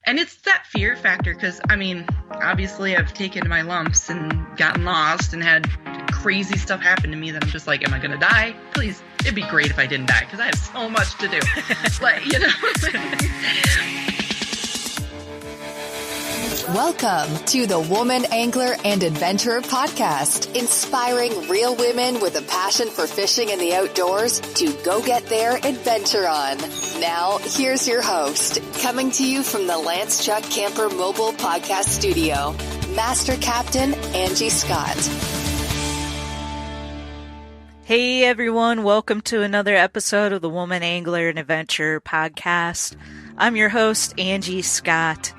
And it's that fear factor because, I mean, obviously I've taken my lumps and gotten lost and had crazy stuff happen to me that I'm just like, am I going to die? Please, it'd be great if I didn't die because I have so much to do. But, you know. Welcome to the Woman Angler and Adventurer Podcast, inspiring real women with a passion for fishing and the outdoors to go get their adventure on. Now, here's your host, coming to you from the Lance Chuck Camper Mobile Podcast Studio, Master Captain Angie Scott. Hey everyone, welcome to another episode of the Woman Angler and Adventurer Podcast. I'm your host, Angie Scott.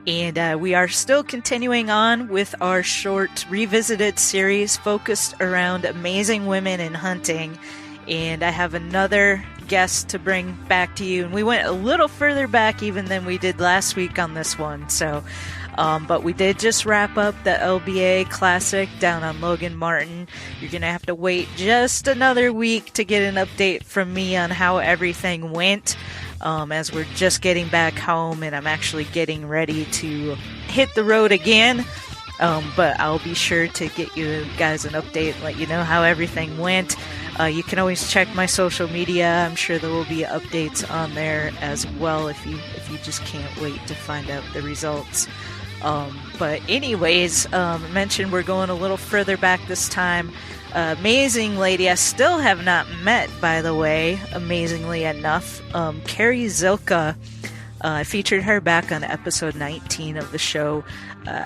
And we are still continuing on with our short revisited series focused around amazing women in hunting. And I have another guest to bring back to you. And we went a little further back even than we did last week on this one. So, but we did just wrap up the LBA Classic down on Logan Martin. You're going to have to wait just another week to get an update from me on how everything went. As we're just getting back home and I'm actually getting ready to hit the road again. But I'll be sure to get you guys an update and let you know how everything went. You can always check my social media. I'm sure there will be updates on there as well if you just can't wait to find out the results. But anyways, I mentioned we're going a little further back this time. Amazing lady I still have not met, by the way, amazingly enough. Carrie Zilka. I featured her back on episode 19 of the show.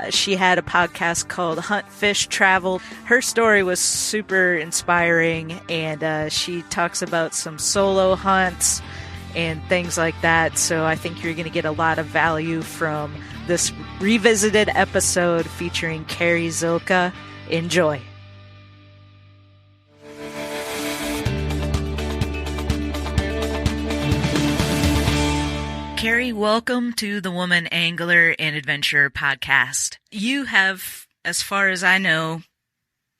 She had a podcast called Hunt, Fish, Travel. Her story was super inspiring, and she talks about some solo hunts and things like that. So I think you're going to get a lot of value from this revisited episode featuring Carrie Zilka. Enjoy. Carrie, welcome to the Woman Angler and Adventurer Podcast. You have, as far as I know,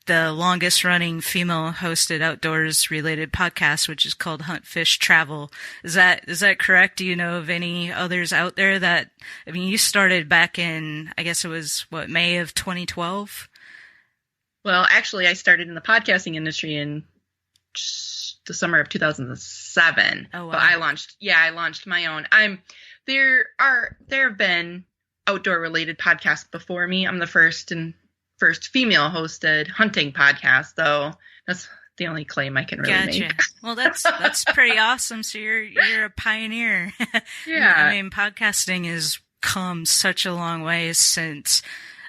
the longest running female hosted outdoors related podcast, which is called Hunt, Fish, Travel. Is that correct? Do you know of any others out there that, I mean, you started back in, I guess it was May of 2012? Well, actually I started in the podcasting industry in the summer of 2007. Oh, wow. But I launched my own. There have been outdoor related podcasts before me. I'm the first female hosted hunting podcast, though. That's the only claim I can really make. Well, that's pretty awesome. So you're a pioneer. Yeah. I mean, podcasting has come such a long way since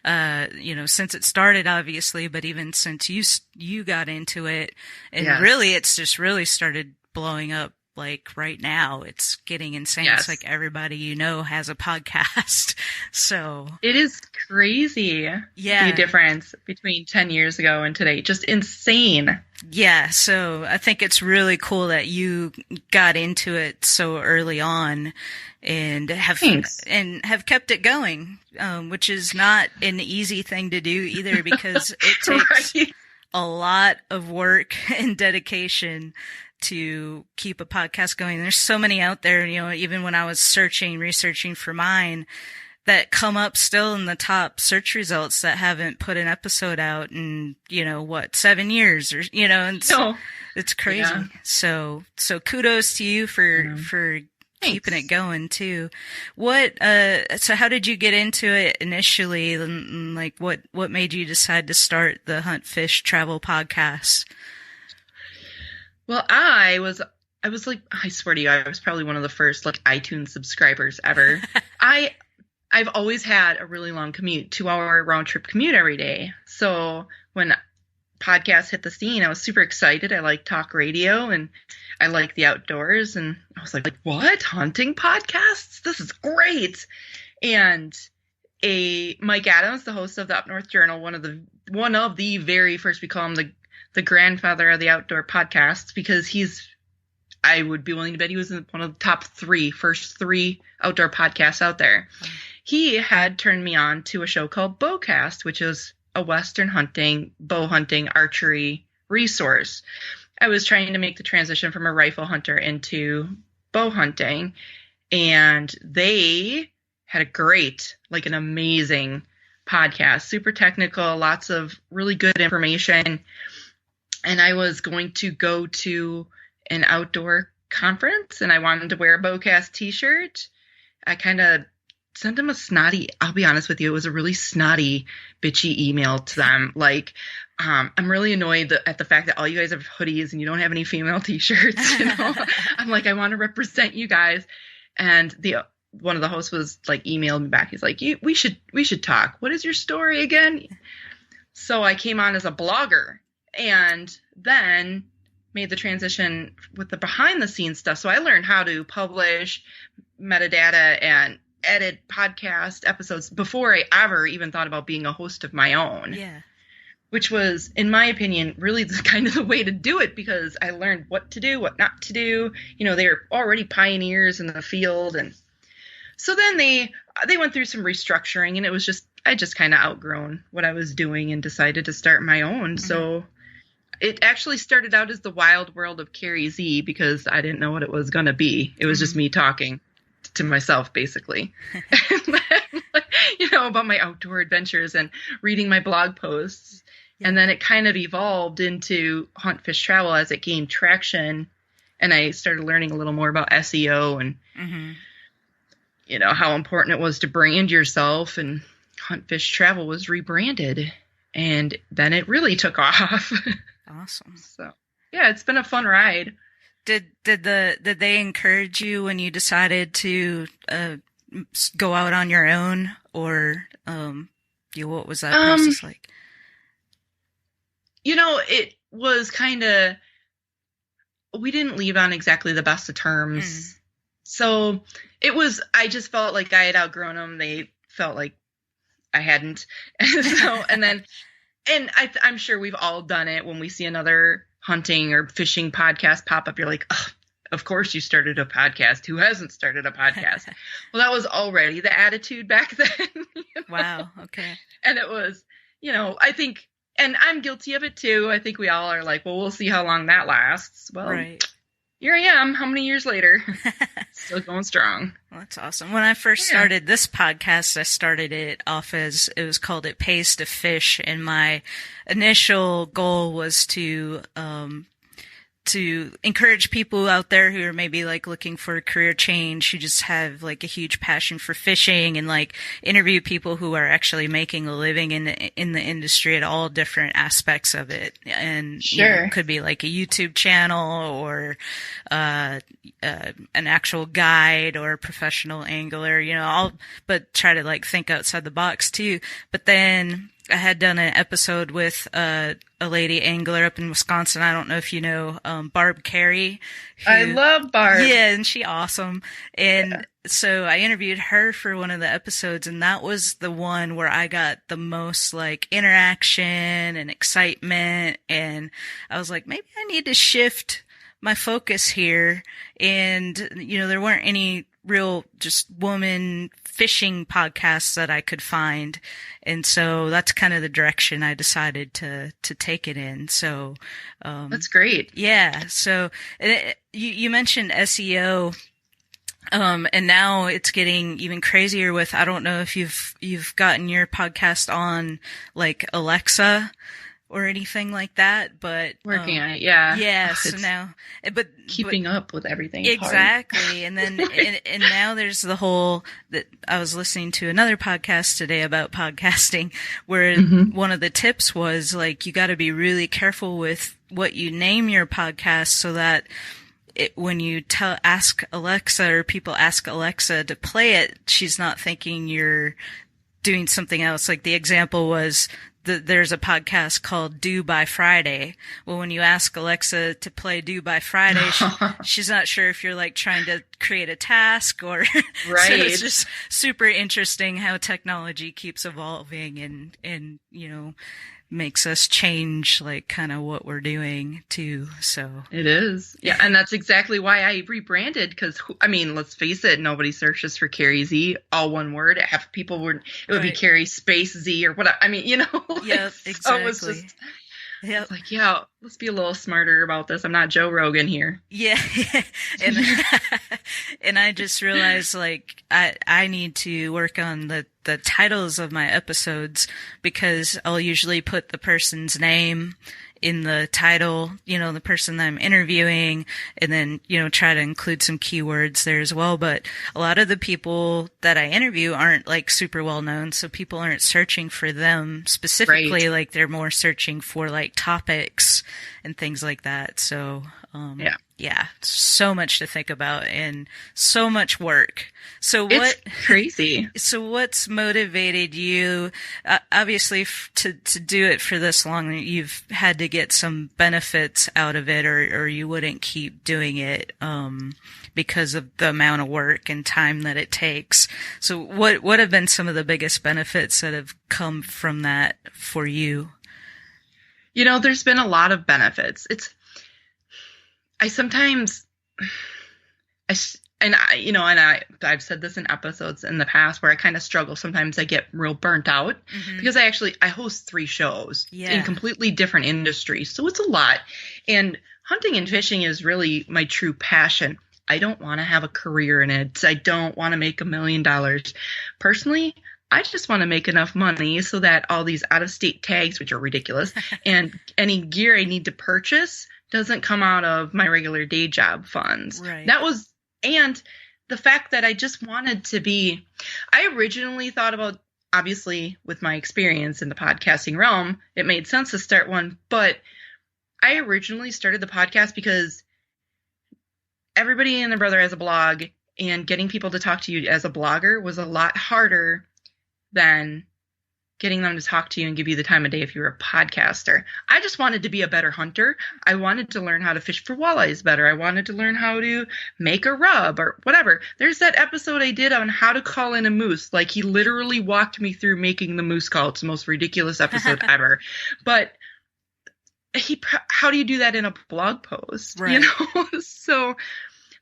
since it started, obviously, but even since you got into it, and yes. Really, it's just really started blowing up. Like right now, it's getting insane. Yes. It's like everybody you know has a podcast. So it is crazy. Yeah. The difference between 10 years ago and today. Just insane. Yeah. So I think it's really cool that you got into it so early on and have kept it going, which is not an easy thing to do either because it takes right. a lot of work and dedication to keep a podcast going. There's so many out there, even when I was researching for mine, that come up still in the top search results that haven't put an episode out in, 7 years or, and it's crazy. Yeah. So kudos to you for keeping it going too. So how did you get into it initially? And like what made you decide to start the Hunt, Fish, Travel podcast? Well, I was like, I swear to you, I was probably one of the first like iTunes subscribers ever. I've always had a really long commute, 2-hour round trip commute every day. So when podcasts hit the scene, I was super excited. I like talk radio and I like the outdoors. And I was like, what? Hunting podcasts? This is great. And Mike Adams, the host of the Up North Journal, one of the very first, we call him the grandfather of the outdoor podcasts, because I would be willing to bet he was in one of the first three outdoor podcasts out there. He had turned me on to a show called Bowcast, which is a Western hunting, bow hunting, archery resource. I was trying to make the transition from a rifle hunter into bow hunting, and they had an amazing podcast, super technical, lots of really good information. And I was going to go to an outdoor conference and I wanted to wear a Bowcast t-shirt. I kind of sent them I'll be honest with you, it was a really snotty, bitchy email to them. Like, I'm really annoyed at the fact that all you guys have hoodies and you don't have any female t-shirts. You know, I'm like, I want to represent you guys. And one of the hosts was like, emailed me back. He's like, we should talk. What is your story again? So I came on as a blogger and then made the transition with the behind the scenes stuff. So I learned how to publish metadata and edit podcast episodes before I ever even thought about being a host of my own. Yeah. Which was, in my opinion, really kind of the way to do it because I learned what to do, what not to do. You know, they're already pioneers in the field. And so then they went through some restructuring and it was just, I just kind of outgrown what I was doing and decided to start my own. Mm-hmm. So it actually started out as the wild world of Carrie Z because I didn't know what it was going to be. It was just me talking to myself, basically, you know, about my outdoor adventures and reading my blog posts. Yeah. And then it kind of evolved into Hunt, Fish, Travel as it gained traction. And I started learning a little more about SEO and, you know, how important it was to brand yourself. And Hunt, Fish, Travel was rebranded. And then it really took off. Awesome. So, yeah, it's been a fun ride. Did they encourage you when you decided to go out on your own, or what was that process like? You know, it was kind of, we didn't leave on exactly the best of terms. So it was, I just felt like I had outgrown them. They felt like I hadn't. And so, and I'm sure we've all done it when we see another hunting or fishing podcast pop up. You're like, oh, of course you started a podcast. Who hasn't started a podcast? Well, that was already the attitude back then. You know? Wow. Okay. And it was, you know, I think, and I'm guilty of it too. I think we all are like, well, we'll see how long that lasts. Well, right. Here I am. How many years later? Still going strong. Well, that's awesome. When I first started this podcast, I started it off as, it was called It Pays to Fish. And my initial goal was to encourage people out there who are maybe like looking for a career change, who just have like a huge passion for fishing, and like interview people who are actually making a living in the industry at all different aspects of it. And sure, you know, it could be like a YouTube channel or an actual guide or a professional angler, you know, but try to like think outside the box too. But then I had done an episode with a lady angler up in Wisconsin. I don't know if you know Barb Carey. I love Barb. Yeah, and she's awesome. And so I interviewed her for one of the episodes, and that was the one where I got the most like interaction and excitement. And I was like, maybe I need to shift my focus here. And, you know, there weren't any real just woman fishing podcasts that I could find. And so that's kind of the direction I decided to take it in. So, that's great. Yeah. So you mentioned SEO. And now it's getting even crazier with, I don't know if you've gotten your podcast on like Alexa or anything like that, but working on it, yeah. Yeah, so now, but keeping up with everything. Exactly. And then, and now there's the whole that I was listening to another podcast today about podcasting where one of the tips was like, you got to be really careful with what you name your podcast so that when you ask Alexa or people ask Alexa to play it, she's not thinking you're doing something else. Like the example was, there's a podcast called Do by Friday. Well, when you ask Alexa to play Do by Friday, she's not sure if you're like trying to create a task or, right. So it's just super interesting how technology keeps evolving and, you know, makes us change like kind of what we're doing too. So it is. Yeah. And that's exactly why I rebranded. Because I mean, let's face it, nobody searches for Carrie Z, all one word. Half people would, it would be Carrie space Z or whatever. I mean, you know, yeah, exactly. So it was just, Yep. It's like, yeah, let's be a little smarter about this. I'm not Joe Rogan here. Yeah. And and I just realized like I need to work on the titles of my episodes, because I'll usually put the person's name in the title, the person that I'm interviewing, and then, try to include some keywords there as well. But a lot of the people that I interview aren't like super well known, so people aren't searching for them specifically. Right. Like they're more searching for like topics and things like that. So, yeah, so much to think about and so much work. So it's crazy. So what's motivated you? Obviously, to do it for this long, you've had to get some benefits out of it, or you wouldn't keep doing it because of the amount of work and time that it takes. So what have been some of the biggest benefits that have come from that for you? There's been a lot of benefits. I've said this in episodes in the past where I kind of struggle. Sometimes I get real burnt out because I host 3 shows in completely different industries. So it's a lot. And hunting and fishing is really my true passion. I don't want to have a career in it. I don't want to make $1 million. Personally, I just want to make enough money so that all these out-of-state tags, which are ridiculous, and any gear I need to purchase doesn't come out of my regular day job funds. Right. And the fact that I just wanted to be, I originally thought about, obviously with my experience in the podcasting realm, it made sense to start one, but I originally started the podcast because everybody and their brother has a blog, and getting people to talk to you as a blogger was a lot harder than getting them to talk to you and give you the time of day if you were a podcaster. I just wanted to be a better hunter. I wanted to learn how to fish for walleyes better. I wanted to learn how to make a rub or whatever. There's that episode I did on how to call in a moose. Like, he literally walked me through making the moose call. It's the most ridiculous episode ever. But how do you do that in a blog post? Right. So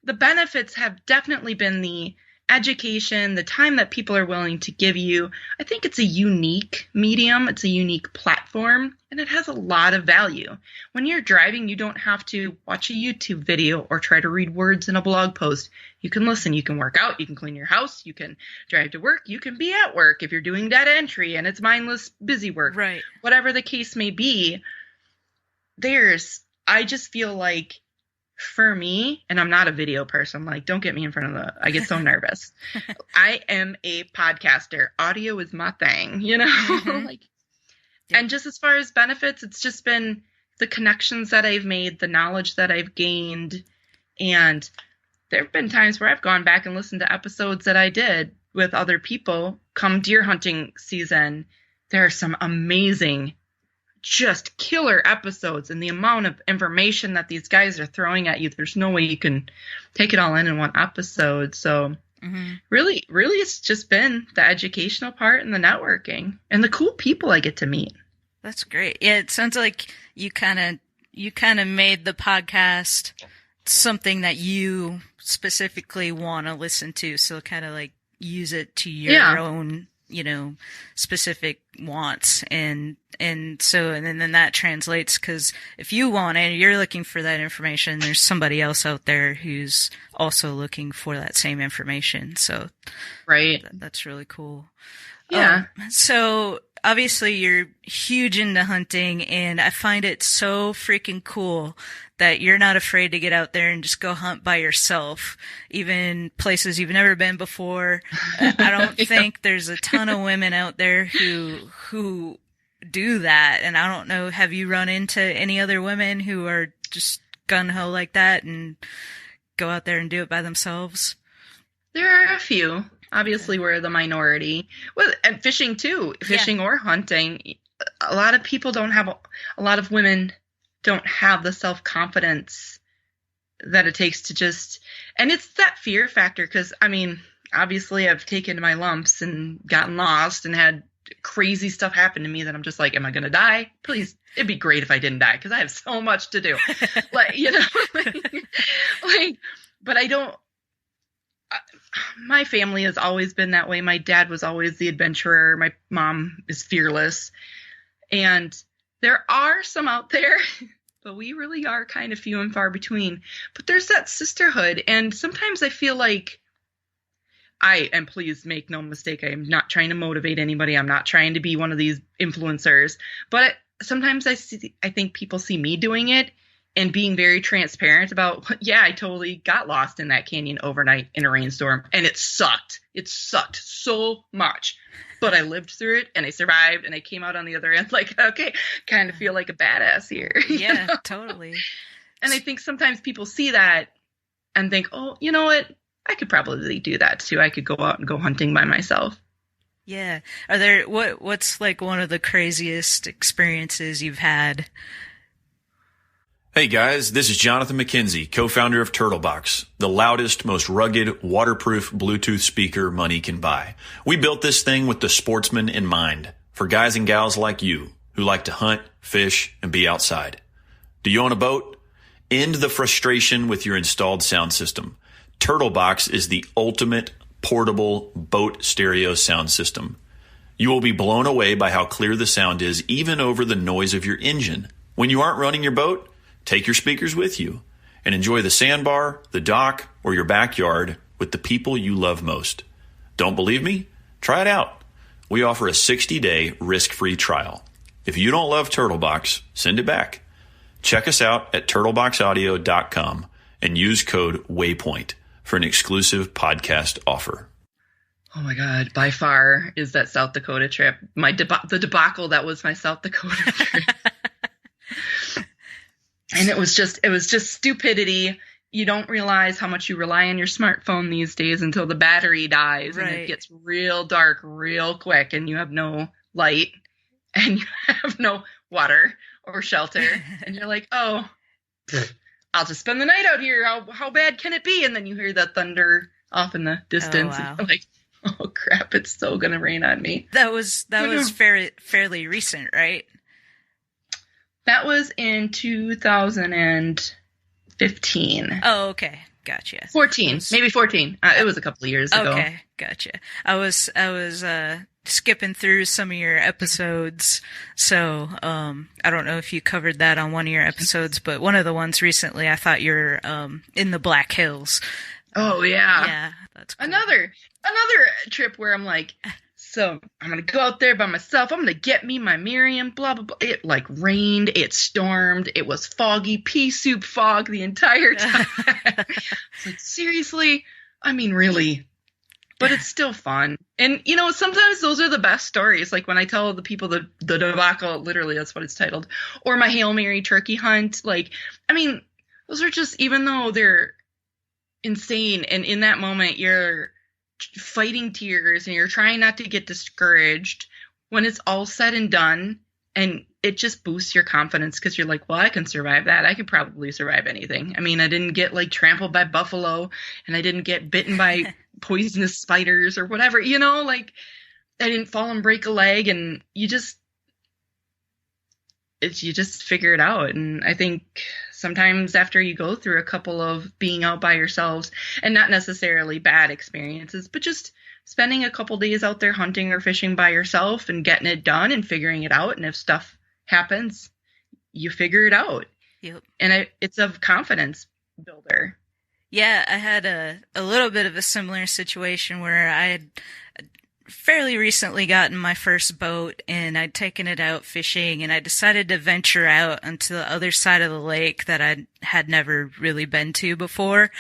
the benefits have definitely been the education, the time that people are willing to give you. I think it's a unique medium. It's a unique platform, and it has a lot of value. When you're driving, you don't have to watch a YouTube video or try to read words in a blog post. You can listen, you can work out, you can clean your house, you can drive to work, you can be at work if you're doing data entry and it's mindless, busy work. Right. Whatever the case may be, I just feel like, for me, and I'm not a video person, like, don't get me in front of I get so nervous. I am a podcaster. Audio is my thing, And just as far as benefits, it's just been the connections that I've made, the knowledge that I've gained. And there have been times where I've gone back and listened to episodes that I did with other people come deer hunting season. There are some amazing, just killer episodes, and the amount of information that these guys are throwing at you, there's no way you can take it all in one episode. So really it's just been the educational part and the networking and the cool people I get to meet. That's great. Yeah, it sounds like you kind of made the podcast something that you specifically want to listen to, so kind of like use it to your own specific wants. And then that translates, because if you want it, you're looking for that information, there's somebody else out there who's also looking for that same information. So right. That's really cool. Yeah. So obviously you're huge into hunting, and I find it so freaking cool that you're not afraid to get out there and just go hunt by yourself, even places you've never been before. I don't think there's a ton of women out there who do that. And I don't know, have you run into any other women who are just gung-ho like that and go out there and do it by themselves? There are a few. Obviously, we're the minority. Well, and fishing too, or hunting. A lot of people don't have, a lot of women don't have the self-confidence that it takes to just, and it's that fear factor, because, I mean, obviously I've taken my lumps and gotten lost and had crazy stuff happen to me that I'm just like, am I going to die? Please, it'd be great if I didn't die, because I have so much to do. But I don't, my family has always been that way. My dad was always the adventurer. My mom is fearless. And There are some out there, but we really are kind of few and far between. But there's that sisterhood, and sometimes I feel like and please make no mistake, I am not trying to motivate anybody. I'm not trying to be one of these influencers. But sometimes I think people see me doing it and being very transparent about, yeah, I totally got lost in that canyon overnight in a rainstorm, and it sucked. It sucked so much. But I lived through it, and I survived, and I came out on the other end like, okay, kind of feel like a badass here. Yeah, totally. And I think sometimes people see that and think, oh, you know what? I could probably do that too. I could go out and go hunting by myself. Yeah. Are there, what's like one of the craziest experiences you've had? Hey guys, this is Jonathan McKenzie, co-founder of Turtlebox, the loudest, most rugged, waterproof Bluetooth speaker money can buy. We built this thing with the sportsman in mind, for guys and gals like you who like to hunt, fish, and be outside. Do you own a boat? End the frustration with your installed sound system. Turtlebox is the ultimate portable boat stereo sound system. You will be blown away by how clear the sound is, even over the noise of your engine. When you aren't running your boat, take your speakers with you and enjoy the sandbar, the dock, or your backyard with the people you love most. Don't believe me? Try it out. We offer a 60-day risk-free trial. If you don't love Turtlebox, send it back. Check us out at turtleboxaudio.com and use code WAYPOINT for an exclusive podcast offer. Oh my God, by far is that South Dakota trip. The debacle that was my South Dakota trip. And it was just stupidity. You don't realize how much you rely on your smartphone these days until the battery dies. Right. And it gets real dark real quick, and you have no light and you have no water or shelter. And you're like, oh, I'll just spend the night out here. How bad can it be? And then you hear the thunder off in the distance. Oh, wow. And you're like, oh crap, it's still going to rain on me. That was fairly recent, right? That was in 2015. Oh, okay. Gotcha. 14. Maybe 14. It was a couple of years ago. Okay. Gotcha. I was skipping through some of your episodes. So, I don't know if you covered that on one of your episodes, but one of the ones recently, I thought you were, in the Black Hills. Oh, yeah. Yeah. That's cool. Another trip where I'm like, so I'm going to go out there by myself. I'm going to get me my Miriam, blah, blah, blah. It like rained. It stormed. It was foggy, pea soup fog the entire time. It's like, seriously? I mean, really? But it's still fun. And, you know, sometimes those are the best stories. Like when I tell the people the debacle, literally that's what it's titled, or my Hail Mary turkey hunt. Like, I mean, those are just, even though they're insane, and in that moment you're fighting tears and you're trying not to get discouraged, when it's all said and done, and it just boosts your confidence because you're like, well, I can survive that. I could probably survive anything. I mean, I didn't get like trampled by buffalo, and I didn't get bitten by poisonous spiders or whatever, you know, like I didn't fall and break a leg, and you just figure it out. And I think sometimes after you go through a couple of being out by yourselves, and not necessarily bad experiences, but just spending a couple days out there hunting or fishing by yourself and getting it done and figuring it out. And if stuff happens, you figure it out. Yep. And it's a confidence builder. Yeah, I had a little bit of a similar situation where I had fairly recently gotten my first boat, and I'd taken it out fishing, and I decided to venture out onto the other side of the lake that I had never really been to before.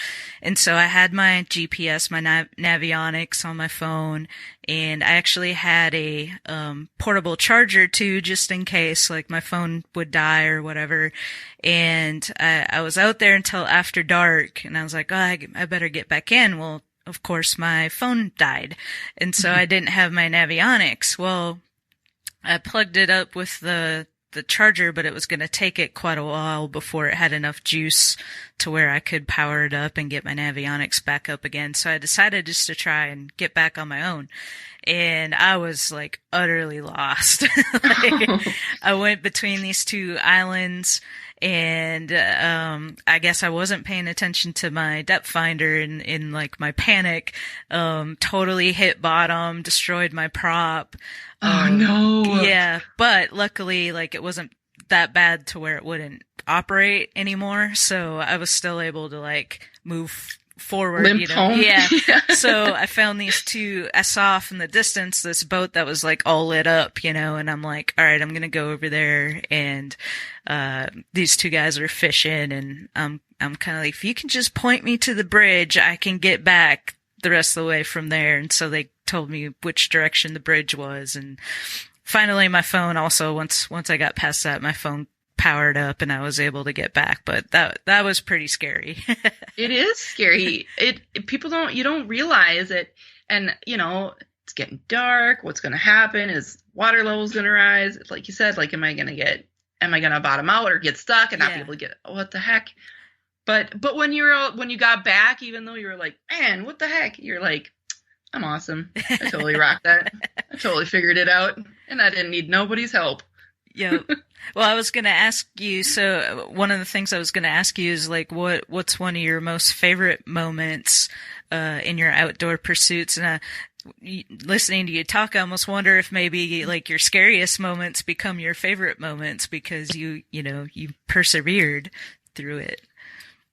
And so I had my GPS, my Navionics on my phone, and I actually had a portable charger too, just in case like my phone would die or whatever. And I was out there until after dark, and I was like, oh, I better get back in. Well, of course, my phone died, and so I didn't have my Navionics. Well, I plugged it up with the charger, but it was going to take it quite a while before it had enough juice to where I could power it up and get my Navionics back up again. So I decided just to try and get back on my own. And I was like utterly lost. I went between these two islands, and I guess I wasn't paying attention to my depth finder, in like my panic, totally hit bottom, destroyed my prop. Oh no. Yeah, but luckily, like, it wasn't that bad to where it wouldn't operate anymore. So I was still able to like move forward, Limp you know. home. Yeah. So I found I saw off in the distance this boat that was like all lit up, you know, and I'm like, all right, I'm going to go over there, and these two guys are fishing, and I'm kind of like, if you can just point me to the bridge, I can get back the rest of the way from there. And so they told me which direction the bridge was, and finally my phone also, once I got past that, my phone powered up and I was able to get back, but that was pretty scary. It is scary. You don't realize it. And, you know, it's getting dark. What's going to happen? Is water levels going to rise? Like you said, like, am I going to bottom out or get stuck and not be able to get, what the heck? But when you got back, even though you were like, man, what the heck? You're like, I'm awesome. I totally rocked that. I totally figured it out, and I didn't need nobody's help. Yeah. Well, I was going to ask you, so one of the things I was going to ask you is like, what's one of your most favorite moments in your outdoor pursuits? And listening to you talk, I almost wonder if maybe like your scariest moments become your favorite moments because you persevered through it.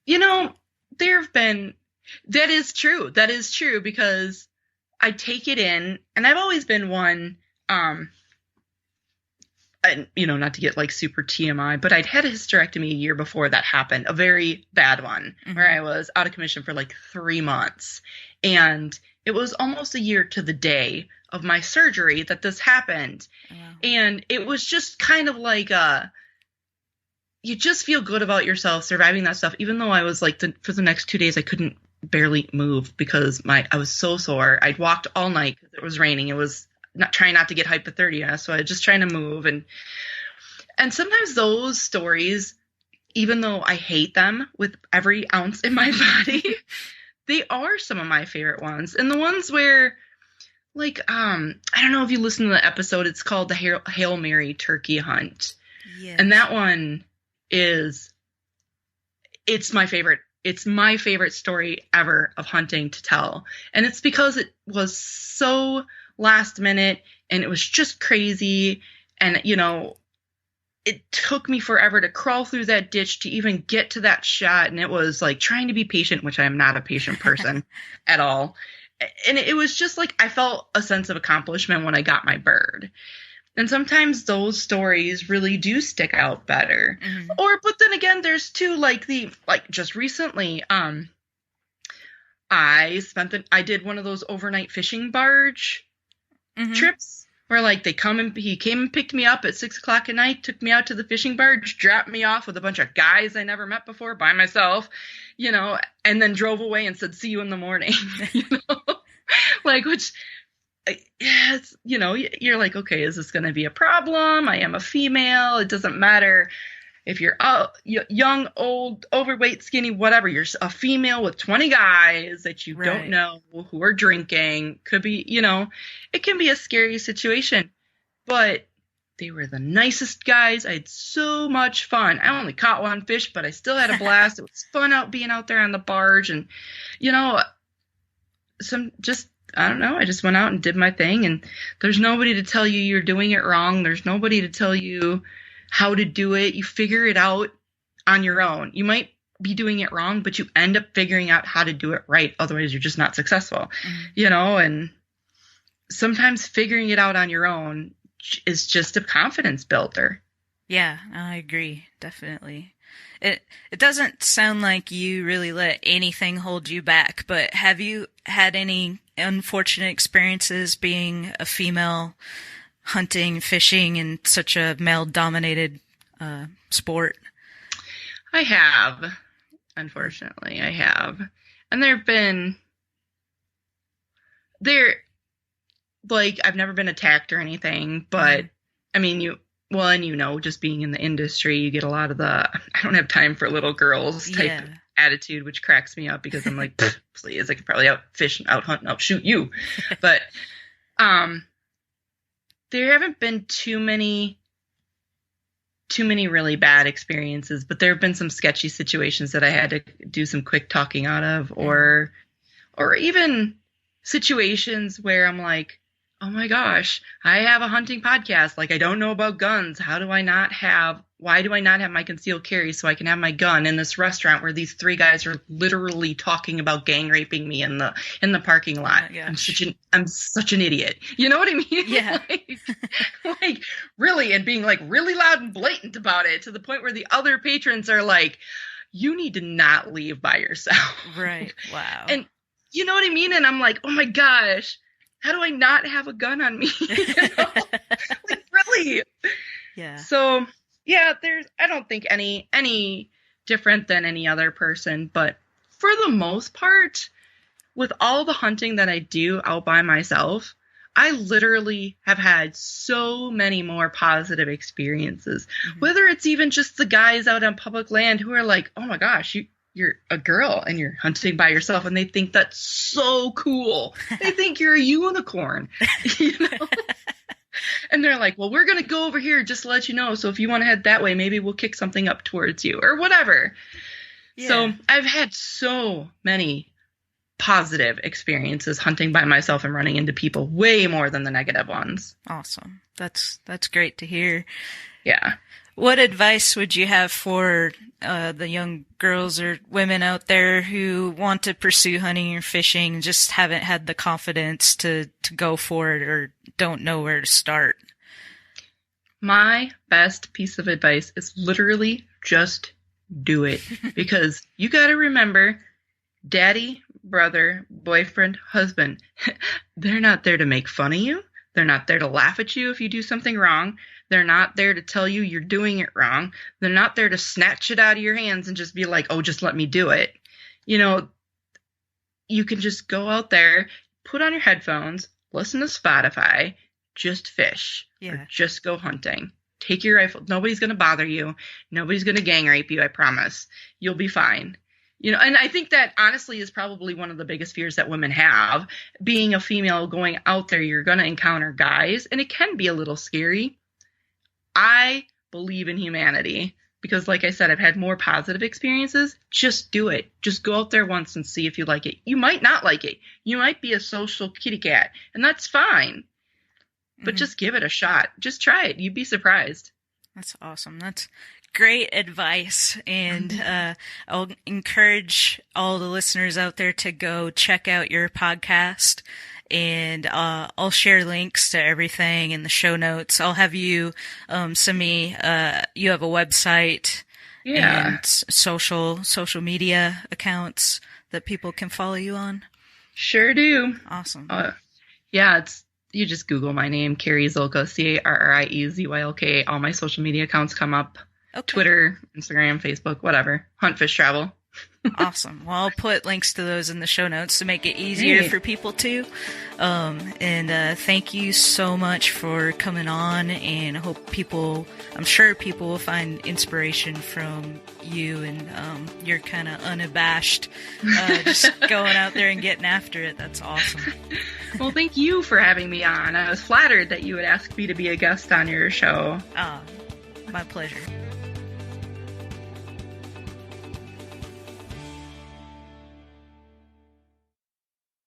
You know, that is true. That is true, because I take it in, and I've always been one, and, you know, not to get like super TMI, but I'd had a hysterectomy a year before that happened, a very bad one, where I was out of commission for like 3 months. And it was almost a year to the day of my surgery that this happened. Oh, wow. And it was just kind of like you just feel good about yourself surviving that stuff, even though I was like, for the next 2 days, I couldn't barely move because I was so sore. I'd walked all night because it was raining. It was trying not to get hypothermia, so I was just trying to move. And sometimes those stories, even though I hate them with every ounce in my body, they are some of my favorite ones. And the ones where, like, I don't know if you listen to the episode, it's called the Hail Mary Turkey Hunt. Yes. And that one it's my favorite. It's my favorite story ever of hunting to tell. And it's because it was so last minute and it was just crazy. And, you know, it took me forever to crawl through that ditch to even get to that shot. And it was like trying to be patient, which I am not a patient person at all. And it was just like, I felt a sense of accomplishment when I got my bird. And sometimes those stories really do stick out better. Mm-hmm. But then again, there's too, like just recently, I did one of those overnight fishing barge trips where like he came and picked me up at 6:00 at night, took me out to the fishing barge, dropped me off with a bunch of guys I never met before by myself, you know, and then drove away and said, see you in the morning, you know, like, which, yes, you know, you're like, okay, is this going to be a problem? I am a female. It doesn't matter if you're young, old, overweight, skinny, whatever. You're a female with 20 guys that you don't know who are drinking. Could be, you know, it can be a scary situation. But they were the nicest guys. I had so much fun. I only caught one fish, but I still had a blast. It was fun being out there on the barge. And, you know, I don't know. I just went out and did my thing, and there's nobody to tell you you're doing it wrong. There's nobody to tell you how to do it. You figure it out on your own. You might be doing it wrong, but you end up figuring out how to do it right. Otherwise, you're just not successful, you know, and sometimes figuring it out on your own is just a confidence builder. Yeah, I agree. Definitely. It doesn't sound like you really let anything hold you back, but have you had any unfortunate experiences being a female hunting, fishing in such a male-dominated sport? I have. Unfortunately, I have. And I've never been attacked or anything, but I mean, just being in the industry, you get a lot of the, I don't have time for little girls type attitude, which cracks me up because I'm like, please, I could probably outfish and outhunt and outshoot you. But there haven't been too many really bad experiences, but there have been some sketchy situations that I had to do some quick talking out of, or even situations where I'm like, oh my gosh, I have a hunting podcast. Like, I don't know about guns. How do I not have why do I not have my concealed carry so I can have my gun in this restaurant where these 3 guys are literally talking about gang raping me in the parking lot? I'm such an idiot. You know what I mean? Yeah. like really, and being like really loud and blatant about it to the point where the other patrons are like, you need to not leave by yourself. Right. Wow. And you know what I mean? And I'm like, oh my gosh, how do I not have a gun on me? You know? Like, really? Yeah. So yeah, I don't think any different than any other person, but for the most part, with all the hunting that I do out by myself, I literally have had so many more positive experiences. Mm-hmm. Whether it's even just the guys out on public land who are like, oh my gosh, you're a girl and you're hunting by yourself, and they think that's so cool. They think you're a unicorn. You know? And they're like, well, we're going to go over here just to let you know. So if you want to head that way, maybe we'll kick something up towards you or whatever. Yeah. So I've had so many positive experiences hunting by myself and running into people, way more than the negative ones. Awesome. That's great to hear. Yeah. What advice would you have for the young girls or women out there who want to pursue hunting or fishing and just haven't had the confidence to go for it or don't know where to start? My best piece of advice is literally just do it. Because you got to remember, daddy, brother, boyfriend, husband, they're not there to make fun of you. They're not there to laugh at you if you do something wrong. They're not there to tell you you're doing it wrong. They're not there to snatch it out of your hands and just be like, oh, just let me do it. You know, you can just go out there, put on your headphones, listen to Spotify, just fish, or just go hunting. Take your rifle. Nobody's going to bother you. Nobody's going to gang rape you, I promise. You'll be fine. You know, and I think that honestly is probably one of the biggest fears that women have. Being a female going out there, you're going to encounter guys, and it can be a little scary. I believe in humanity because, like I said, I've had more positive experiences. Just do it. Just go out there once and see if you like it. You might not like it. You might be a social kitty cat, and that's fine. But just give it a shot. Just try it. You'd be surprised. That's awesome. That's great advice. And I'll encourage all the listeners out there to go check out your podcast. And I'll share links to everything in the show notes. I'll have you send me, you have a website and social media accounts that people can follow you on? Sure do. Awesome. You just Google my name, Carrie Zylka, CarrieZylk. All my social media accounts come up. Okay. Twitter, Instagram, Facebook, whatever. Hunt, fish, travel. Awesome. Well, I'll put links to those in the show notes to make it easier for people too. And thank you so much for coming on, and I'm sure people will find inspiration from you and you're kind of unabashed, just going out there and getting after it. That's awesome. Well, thank you for having me on. I was flattered that you would ask me to be a guest on your show. My pleasure.